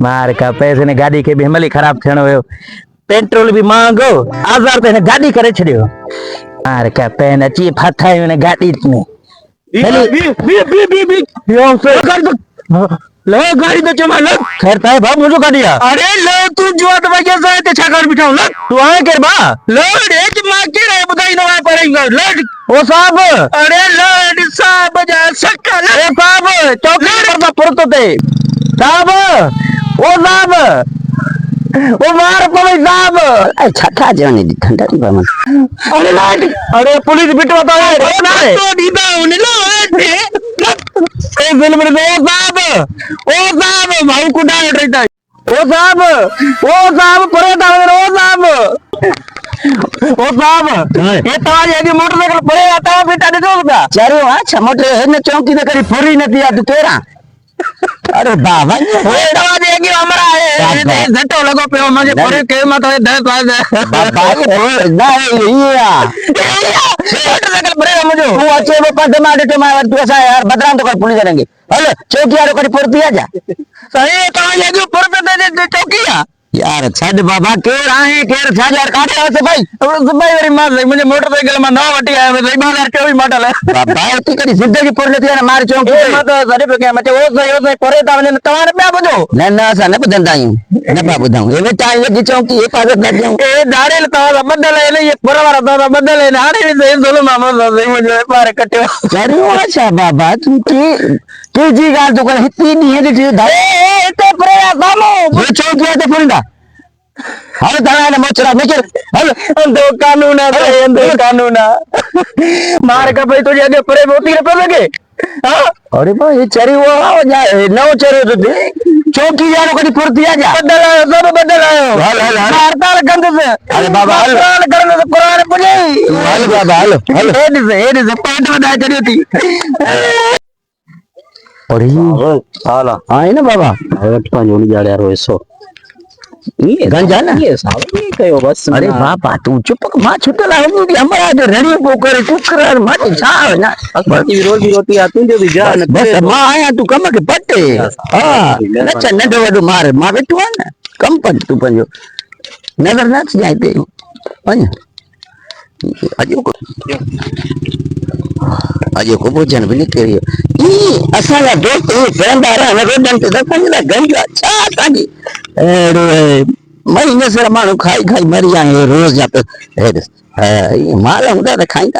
मार का पैसे ने गाड़ी के भी हमली खराब थियणो हुयो पेट्रोल भी महंगो 1000 रुपया ने गाड़ी करे छड़ियो मार का पेन अची फाथायो ने गाड़ी में बी यो से कर दो ले गाड़ी तो चमा ले खैर ताए बाप मुझे गाड़ी अरे ले तू जो तो भाई कैसा ते छाकर बिठाऊ ले तू आए कर बा लोड एक मां के रे बुदाई न आ पड़ेगा लोड ओ साहब अरे लोड साहब जा सक्का ले साहब चौकी पर पुरतो ते साहब ओ साहब ओ मार पवे साहब ए छठा जाने दी ठंडा दी बा मन अरे लाइट अरे पुलिस बिटवा तो दीदा उन लोड ए बिल में ओ साहब भाऊ कुडा रहता ओ साहब परे ता ओ साहब ये तवारी अभी मोटरसाइकिल परे आता बेटा दे दो चारो अच्छा मोटर है ने चौकी ने करी फरी नहीं आ तू तेरा अरे बाबा ओए तवारी अगी हमरा है झटो लगो पे मुझे परे के मत है 10 बाबा ना ये मोटरसाइकिल परे मुझे तू अच्छे बापा दमाडे ते मार तू ऐसा यार बदनाम तो कर पुलिस करेंगे हेलो चौकीदार को रिपोर्ट दिया जा सही तवारी अगी ऊपर पे दे चौकीया यार छड बाबा केर आहे केर छड यार काटे से भाई भाई मेरी मां मुझे मोटरसाइकिल में ना वटी आया मैं 2024 मॉडल है बाबा ती करी जिंदगी पर लेती है मार चौक मत सरी पे के मते ओ सही परे तावने तवारे पे बुझो न न सा न बुझंदा आयू न बा बुधाऊ ए बेटा ये चौकी हिफाजत न जाऊं ए दारेल तवा बदल है ये पूरा वाला तवा बदल है आड़े से जुल्म मामा सही मुझे मार कटियो अरे अच्छा बाबा तू की जी गाल तो कर हिती नहीं है जी ए ते परे सामो वो चौकी ते फुंडा हां दाना ने मोचरा निकल दो कानून है दो कानून मार का भाई तुझे आगे परे मोती रे पे लगे हां अरे भाई ये चरी वो जा नौ चरी तो दे चौकी यारो कदी फुर्ती आ जा बदल आयो सब बदल आयो हल हड़ताल गंद से अरे बाबा हड़ताल करने तो कुरान पढ़े हल बाबा हल ए से पाट में दा चरी थी अरे हां आई ना बाबा हट का जोड़ी जा यार ऐसो ये गंजा ना ये साहब ये कयो बस अरे बापा तू चुप मां छुटला हो हमरा जो रेडी को करे कुकर माटी छाव ना बाकी रोटी आती जो भी जा बस मां आया तू कम के पट्टे हां अच्छा न दो मार मां बेटू ना कम पट तू पंजो नजर ना जाते पंज अजो को भोजन भी नहीं करियो ई असाला दोस्त फ्रेंड आ रहा है रोडन पे पंजला गंजा अच्छा तागी अरे महीने से मानो खाई खाई मरी जाए रोज जाते है ये माल हम खाई